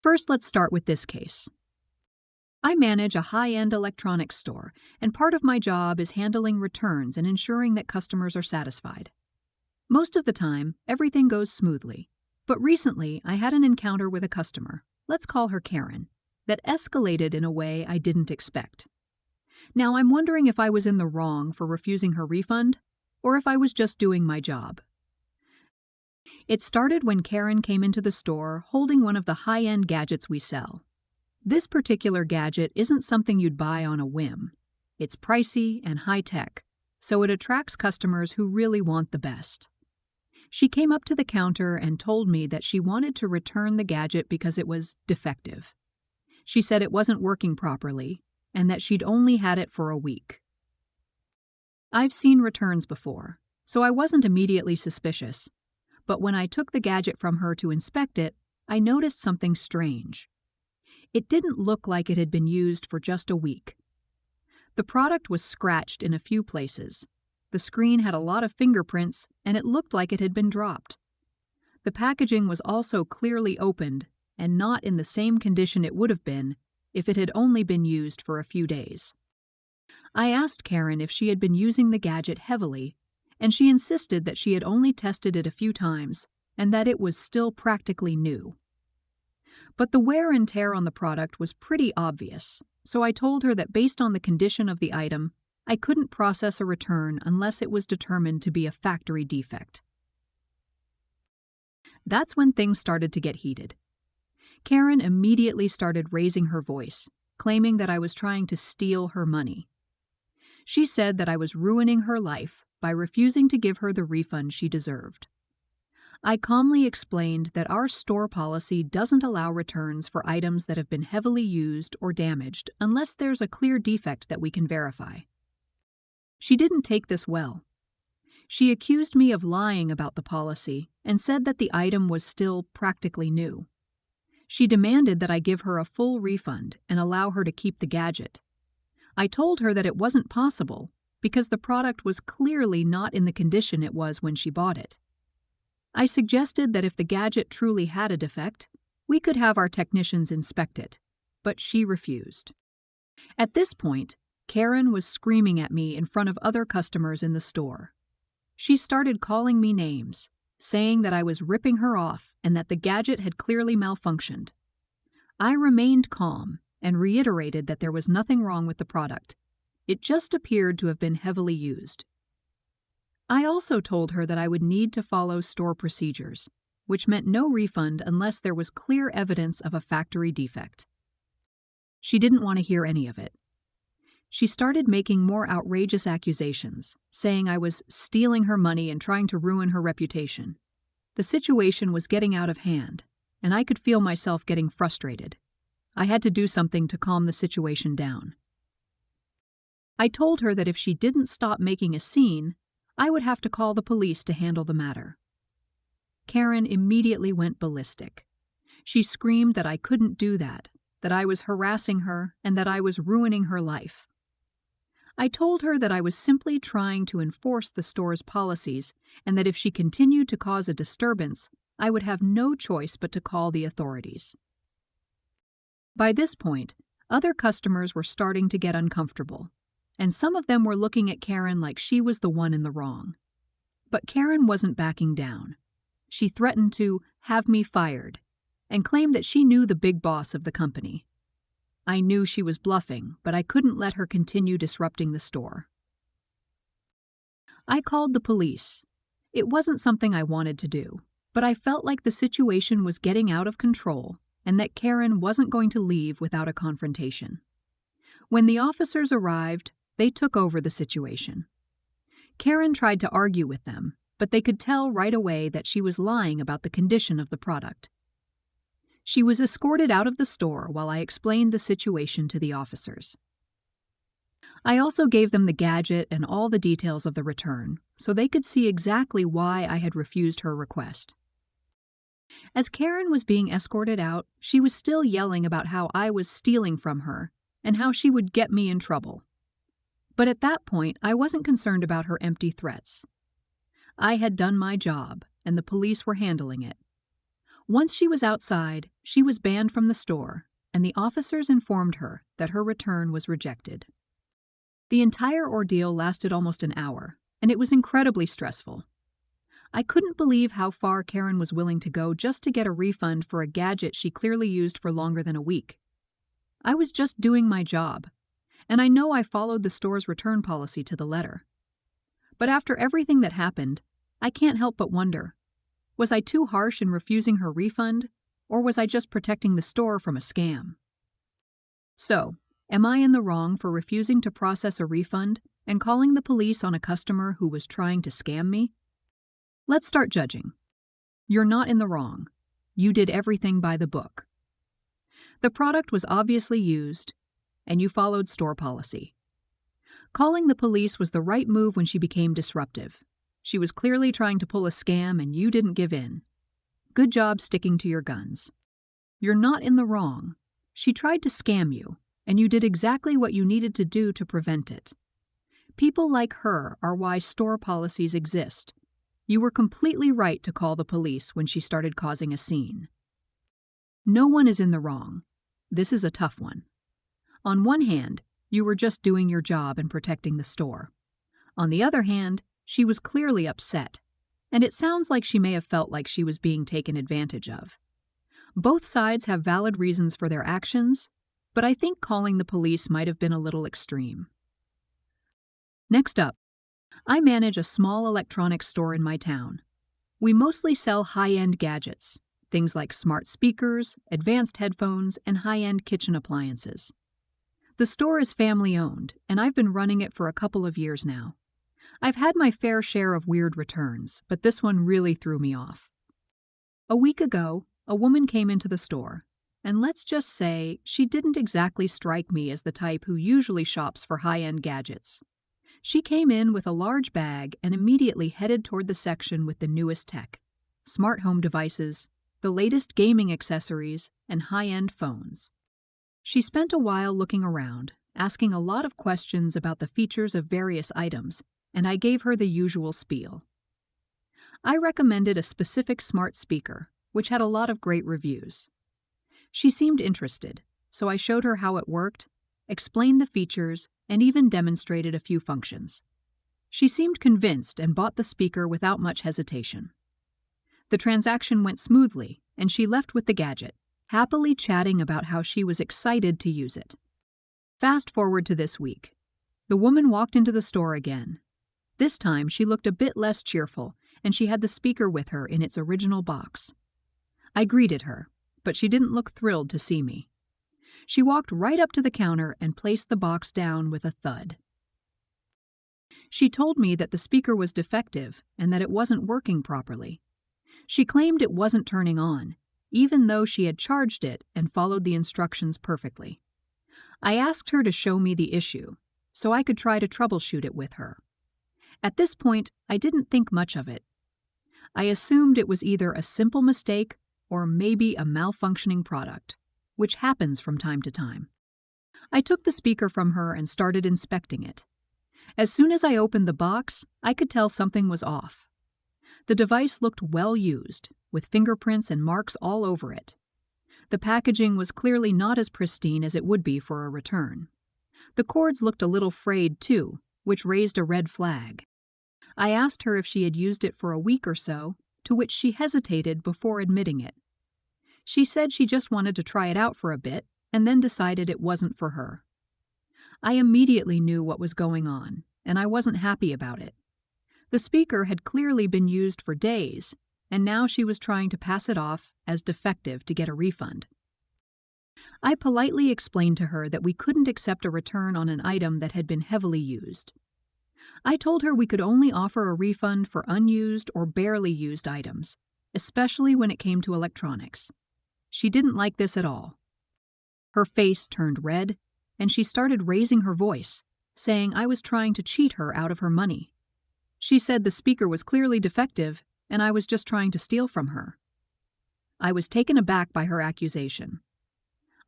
First, let's start with this case. I manage a high-end electronics store, and part of my job is handling returns and ensuring that customers are satisfied. Most of the time, everything goes smoothly. But recently, I had an encounter with a customer, let's call her Karen, that escalated in a way I didn't expect. Now, I'm wondering if I was in the wrong for refusing her refund, or if I was just doing my job. It started when Karen came into the store holding one of the high-end gadgets we sell. This particular gadget isn't something you'd buy on a whim. It's pricey and high-tech, so it attracts customers who really want the best. She came up to the counter and told me that she wanted to return the gadget because it was defective. She said it wasn't working properly and that she'd only had it for a week. I've seen returns before, so I wasn't immediately suspicious. But when I took the gadget from her to inspect it, I noticed something strange. It didn't look like it had been used for just a week. The product was scratched in a few places. The screen had a lot of fingerprints, and it looked like it had been dropped. The packaging was also clearly opened and not in the same condition it would have been if it had only been used for a few days. I asked Karen if she had been using the gadget heavily, and she insisted that she had only tested it a few times and that it was still practically new. But the wear and tear on the product was pretty obvious, so I told her that based on the condition of the item, I couldn't process a return unless it was determined to be a factory defect. That's when things started to get heated. Karen immediately started raising her voice, claiming that I was trying to steal her money. She said that I was ruining her life by refusing to give her the refund she deserved. I calmly explained that our store policy doesn't allow returns for items that have been heavily used or damaged unless there's a clear defect that we can verify. She didn't take this well. She accused me of lying about the policy and said that the item was still practically new. She demanded that I give her a full refund and allow her to keep the gadget. I told her that it wasn't possible because the product was clearly not in the condition it was when she bought it. I suggested that if the gadget truly had a defect, we could have our technicians inspect it, but she refused. At this point, Karen was screaming at me in front of other customers in the store. She started calling me names, saying that I was ripping her off and that the gadget had clearly malfunctioned. I remained calm and reiterated that there was nothing wrong with the product. It just appeared to have been heavily used. I also told her that I would need to follow store procedures, which meant no refund unless there was clear evidence of a factory defect. She didn't want to hear any of it. She started making more outrageous accusations, saying I was stealing her money and trying to ruin her reputation. The situation was getting out of hand, and I could feel myself getting frustrated. I had to do something to calm the situation down. I told her that if she didn't stop making a scene, I would have to call the police to handle the matter. Karen immediately went ballistic. She screamed that I couldn't do that I was harassing her, and that I was ruining her life. I told her that I was simply trying to enforce the store's policies and that if she continued to cause a disturbance, I would have no choice but to call the authorities. By this point, other customers were starting to get uncomfortable, and some of them were looking at Karen like she was the one in the wrong. But Karen wasn't backing down. She threatened to have me fired and claimed that she knew the big boss of the company. I knew she was bluffing, but I couldn't let her continue disrupting the store. I called the police. It wasn't something I wanted to do, but I felt like the situation was getting out of control and that Karen wasn't going to leave without a confrontation. When the officers arrived, they took over the situation. Karen tried to argue with them, but they could tell right away that she was lying about the condition of the product. She was escorted out of the store while I explained the situation to the officers. I also gave them the gadget and all the details of the return, so they could see exactly why I had refused her request. As Karen was being escorted out, she was still yelling about how I was stealing from her and how she would get me in trouble. But at that point, I wasn't concerned about her empty threats. I had done my job, and the police were handling it. Once she was outside, she was banned from the store, and the officers informed her that her return was rejected. The entire ordeal lasted almost an hour, and it was incredibly stressful. I couldn't believe how far Karen was willing to go just to get a refund for a gadget she clearly used for longer than a week. I was just doing my job, and I know I followed the store's return policy to the letter. But after everything that happened, I can't help but wonder, was I too harsh in refusing her refund, or was I just protecting the store from a scam? So, am I in the wrong for refusing to process a refund and calling the police on a customer who was trying to scam me? Let's start judging. You're not in the wrong. You did everything by the book. The product was obviously used, and you followed store policy. Calling the police was the right move when she became disruptive. She was clearly trying to pull a scam, and you didn't give in. Good job sticking to your guns. You're not in the wrong. She tried to scam you, and you did exactly what you needed to do to prevent it. People like her are why store policies exist. You were completely right to call the police when she started causing a scene. No one is in the wrong. This is a tough one. On one hand, you were just doing your job and protecting the store. On the other hand, she was clearly upset, and it sounds like she may have felt like she was being taken advantage of. Both sides have valid reasons for their actions, but I think calling the police might have been a little extreme. Next up, I manage a small electronics store in my town. We mostly sell high-end gadgets, things like smart speakers, advanced headphones, and high-end kitchen appliances. The store is family-owned, and I've been running it for a couple of years now. I've had my fair share of weird returns, but this one really threw me off. A week ago, a woman came into the store, and let's just say she didn't exactly strike me as the type who usually shops for high-end gadgets. She came in with a large bag and immediately headed toward the section with the newest tech, smart home devices, the latest gaming accessories, and high-end phones. She spent a while looking around, asking a lot of questions about the features of various items, and I gave her the usual spiel. I recommended a specific smart speaker, which had a lot of great reviews. She seemed interested, so I showed her how it worked, explained the features, and even demonstrated a few functions. She seemed convinced and bought the speaker without much hesitation. The transaction went smoothly, and she left with the gadget, happily chatting about how she was excited to use it. Fast forward to this week. The woman walked into the store again. This time she looked a bit less cheerful, and she had the speaker with her in its original box. I greeted her, but she didn't look thrilled to see me. She walked right up to the counter and placed the box down with a thud. She told me that the speaker was defective and that it wasn't working properly. She claimed it wasn't turning on, even though she had charged it and followed the instructions perfectly. I asked her to show me the issue, so I could try to troubleshoot it with her. At this point, I didn't think much of it. I assumed it was either a simple mistake or maybe a malfunctioning product, which happens from time to time. I took the speaker from her and started inspecting it. As soon as I opened the box, I could tell something was off. The device looked well used, with fingerprints and marks all over it. The packaging was clearly not as pristine as it would be for a return. The cords looked a little frayed too, which raised a red flag. I asked her if she had used it for a week or so, to which she hesitated before admitting it. She said she just wanted to try it out for a bit and then decided it wasn't for her. I immediately knew what was going on, and I wasn't happy about it. The speaker had clearly been used for days, and now she was trying to pass it off as defective to get a refund. I politely explained to her that we couldn't accept a return on an item that had been heavily used. I told her we could only offer a refund for unused or barely used items, especially when it came to electronics. She didn't like this at all. Her face turned red, and she started raising her voice, saying I was trying to cheat her out of her money. She said the speaker was clearly defective, and I was just trying to steal from her. I was taken aback by her accusation.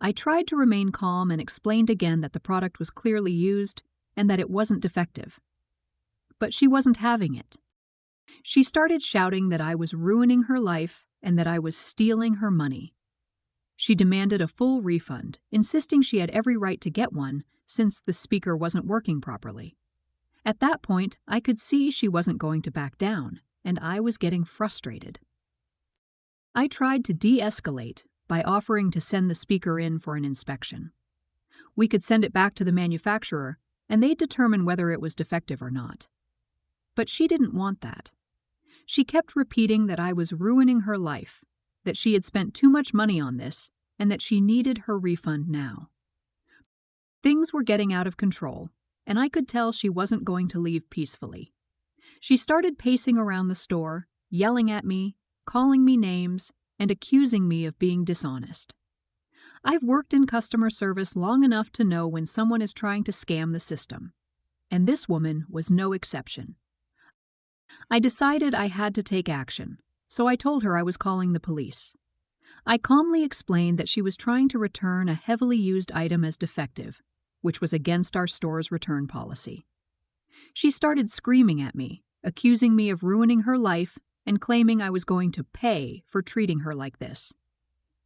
I tried to remain calm and explained again that the product was clearly used and that it wasn't defective. But she wasn't having it. She started shouting that I was ruining her life and that I was stealing her money. She demanded a full refund, insisting she had every right to get one since the speaker wasn't working properly. At that point, I could see she wasn't going to back down, and I was getting frustrated. I tried to de-escalate by offering to send the speaker in for an inspection. We could send it back to the manufacturer, and they'd determine whether it was defective or not. But she didn't want that. She kept repeating that I was ruining her life, that she had spent too much money on this, and that she needed her refund now. Things were getting out of control, and I could tell she wasn't going to leave peacefully. She started pacing around the store, yelling at me, calling me names, and accusing me of being dishonest. I've worked in customer service long enough to know when someone is trying to scam the system, and this woman was no exception. I decided I had to take action, so I told her I was calling the police. I calmly explained that she was trying to return a heavily used item as defective, which was against our store's return policy. She started screaming at me, accusing me of ruining her life and claiming I was going to pay for treating her like this.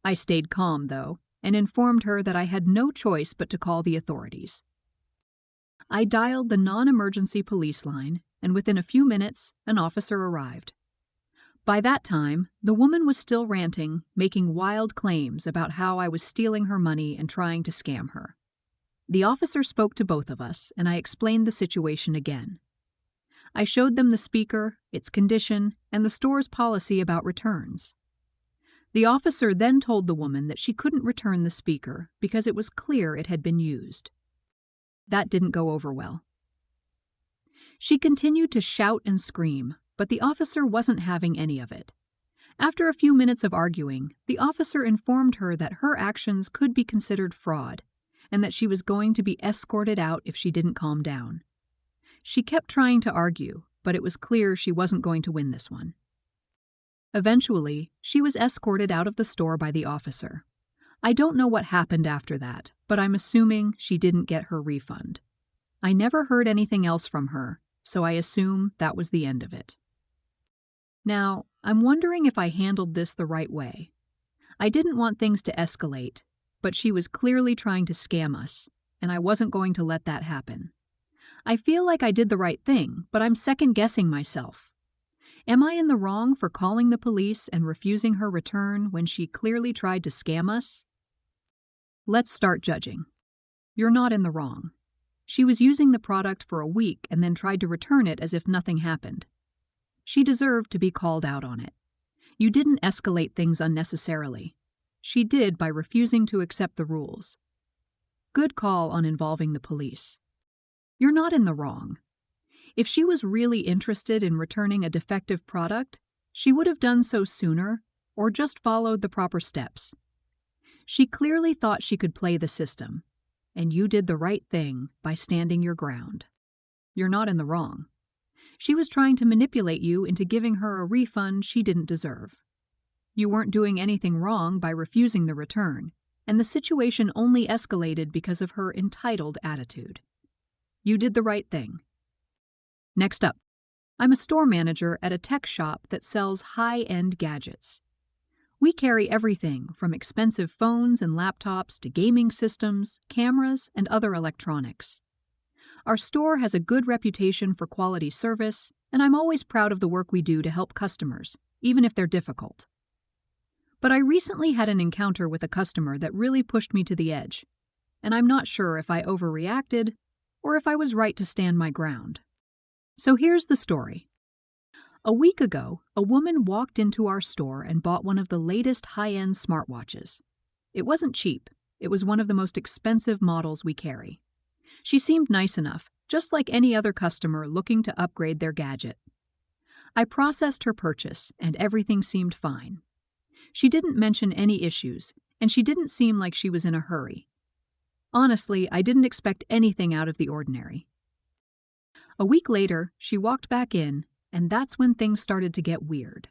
I stayed calm, though, and informed her that I had no choice but to call the authorities. I dialed the non-emergency police line, and within a few minutes, an officer arrived. By that time, the woman was still ranting, making wild claims about how I was stealing her money and trying to scam her. The officer spoke to both of us, and I explained the situation again. I showed them the speaker, its condition, and the store's policy about returns. The officer then told the woman that she couldn't return the speaker because it was clear it had been used. That didn't go over well. She continued to shout and scream, but the officer wasn't having any of it. After a few minutes of arguing, the officer informed her that her actions could be considered fraud, and that she was going to be escorted out if she didn't calm down. She kept trying to argue, but it was clear she wasn't going to win this one. Eventually, she was escorted out of the store by the officer. I don't know what happened after that, but I'm assuming she didn't get her refund. I never heard anything else from her, so I assume that was the end of it. Now, I'm wondering if I handled this the right way. I didn't want things to escalate, but she was clearly trying to scam us, and I wasn't going to let that happen. I feel like I did the right thing, but I'm second-guessing myself. Am I in the wrong for calling the police and refusing her return when she clearly tried to scam us? Let's start judging. You're not in the wrong. She was using the product for a week and then tried to return it as if nothing happened. She deserved to be called out on it. You didn't escalate things unnecessarily. She did by refusing to accept the rules. Good call on involving the police. You're not in the wrong. If she was really interested in returning a defective product, she would have done so sooner or just followed the proper steps. She clearly thought she could play the system, and you did the right thing by standing your ground. You're not in the wrong. She was trying to manipulate you into giving her a refund she didn't deserve. You weren't doing anything wrong by refusing the return, and the situation only escalated because of her entitled attitude. You did the right thing. Next up, I'm a store manager at a tech shop that sells high-end gadgets. We carry everything from expensive phones and laptops to gaming systems, cameras, and other electronics. Our store has a good reputation for quality service, and I'm always proud of the work we do to help customers, even if they're difficult. But I recently had an encounter with a customer that really pushed me to the edge, and I'm not sure if I overreacted or if I was right to stand my ground. So here's the story. A week ago, a woman walked into our store and bought one of the latest high-end smartwatches. It wasn't cheap. It was one of the most expensive models we carry. She seemed nice enough, just like any other customer looking to upgrade their gadget. I processed her purchase, and everything seemed fine. She didn't mention any issues, and she didn't seem like she was in a hurry. Honestly, I didn't expect anything out of the ordinary. A week later, she walked back in, and that's when things started to get weird.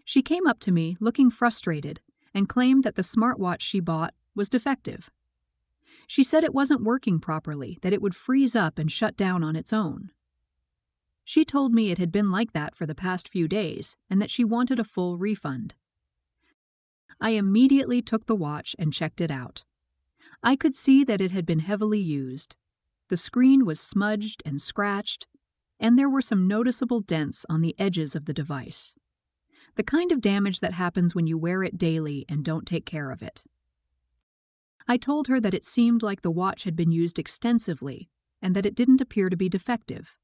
She came up to me, looking frustrated, and claimed that the smartwatch she bought was defective. She said it wasn't working properly, that it would freeze up and shut down on its own. She told me it had been like that for the past few days, and that she wanted a full refund. I immediately took the watch and checked it out. I could see that it had been heavily used. The screen was smudged and scratched, and there were some noticeable dents on the edges of the device. The kind of damage that happens when you wear it daily and don't take care of it. I told her that it seemed like the watch had been used extensively and that it didn't appear to be defective.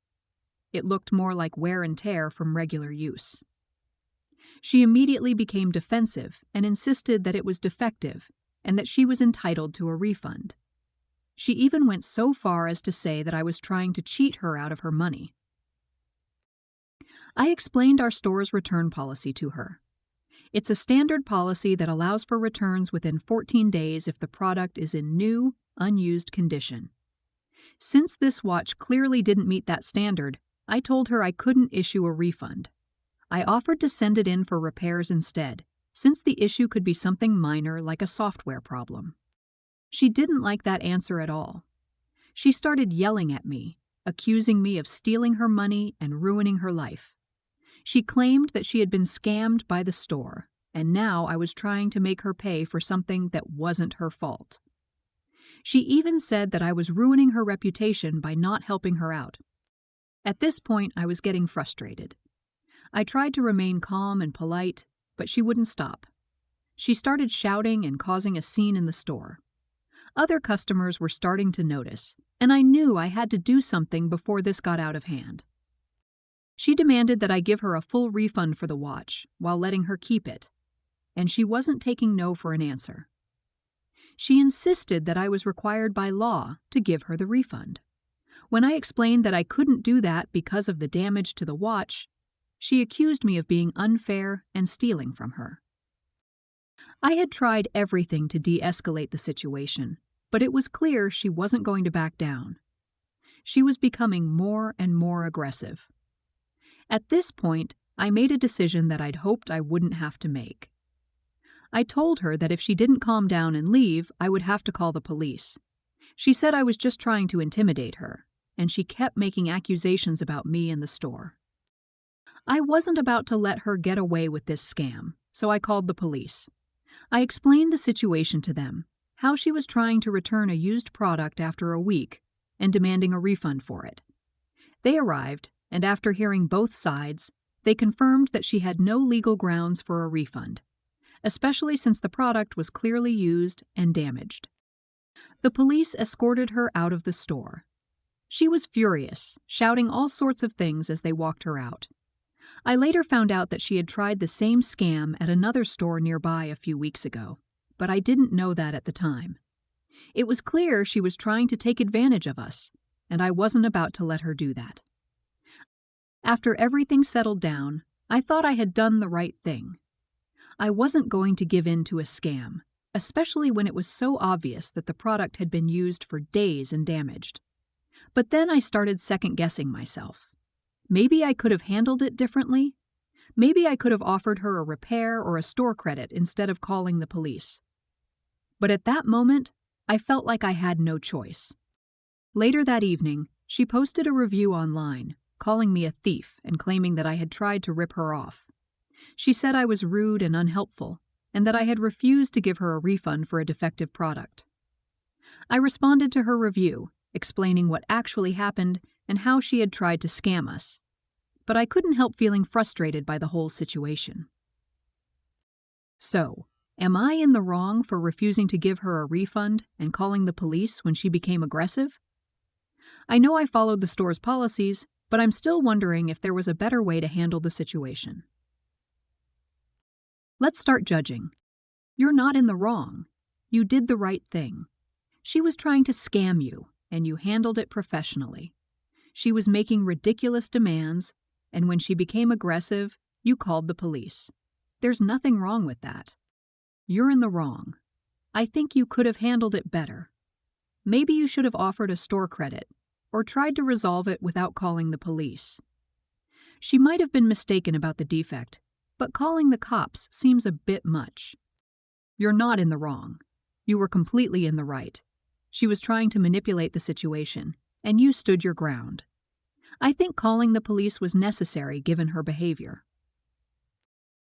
It looked more like wear and tear from regular use. She immediately became defensive and insisted that it was defective and that she was entitled to a refund. She even went so far as to say that I was trying to cheat her out of her money. I explained our store's return policy to her. It's a standard policy that allows for returns within 14 days if the product is in new, unused condition. Since this watch clearly didn't meet that standard, I told her I couldn't issue a refund. I offered to send it in for repairs instead, since the issue could be something minor like a software problem. She didn't like that answer at all. She started yelling at me, accusing me of stealing her money and ruining her life. She claimed that she had been scammed by the store, and now I was trying to make her pay for something that wasn't her fault. She even said that I was ruining her reputation by not helping her out. At this point, I was getting frustrated. I tried to remain calm and polite, but she wouldn't stop. She started shouting and causing a scene in the store. Other customers were starting to notice, and I knew I had to do something before this got out of hand. She demanded that I give her a full refund for the watch while letting her keep it, and she wasn't taking no for an answer. She insisted that I was required by law to give her the refund. When I explained that I couldn't do that because of the damage to the watch, she accused me of being unfair and stealing from her. I had tried everything to de-escalate the situation, but it was clear she wasn't going to back down. She was becoming more and more aggressive. At this point, I made a decision that I'd hoped I wouldn't have to make. I told her that if she didn't calm down and leave, I would have to call the police. She said I was just trying to intimidate her, and she kept making accusations about me in the store. I wasn't about to let her get away with this scam, so I called the police. I explained the situation to them, how she was trying to return a used product after a week and demanding a refund for it. They arrived, and after hearing both sides, they confirmed that she had no legal grounds for a refund, especially since the product was clearly used and damaged. The police escorted her out of the store. She was furious, shouting all sorts of things as they walked her out. I later found out that she had tried the same scam at another store nearby a few weeks ago, but I didn't know that at the time. It was clear she was trying to take advantage of us, and I wasn't about to let her do that. After everything settled down, I thought I had done the right thing. I wasn't going to give in to a scam, especially when it was so obvious that the product had been used for days and damaged. But then I started second-guessing myself. Maybe I could have handled it differently. Maybe I could have offered her a repair or a store credit instead of calling the police. But at that moment, I felt like I had no choice. Later that evening, she posted a review online, calling me a thief and claiming that I had tried to rip her off. She said I was rude and unhelpful, and that I had refused to give her a refund for a defective product. I responded to her review, explaining what actually happened and how she had tried to scam us. But I couldn't help feeling frustrated by the whole situation. So, am I in the wrong for refusing to give her a refund and calling the police when she became aggressive? I know I followed the store's policies, but I'm still wondering if there was a better way to handle the situation. Let's start judging. You're not in the wrong. You did the right thing. She was trying to scam you, and you handled it professionally. She was making ridiculous demands, and when she became aggressive, you called the police. There's nothing wrong with that. You're in the wrong. I think you could have handled it better. Maybe you should have offered a store credit, or tried to resolve it without calling the police. She might have been mistaken about the defect, but calling the cops seems a bit much. You're not in the wrong. You were completely in the right. She was trying to manipulate the situation, and you stood your ground. I think calling the police was necessary given her behavior.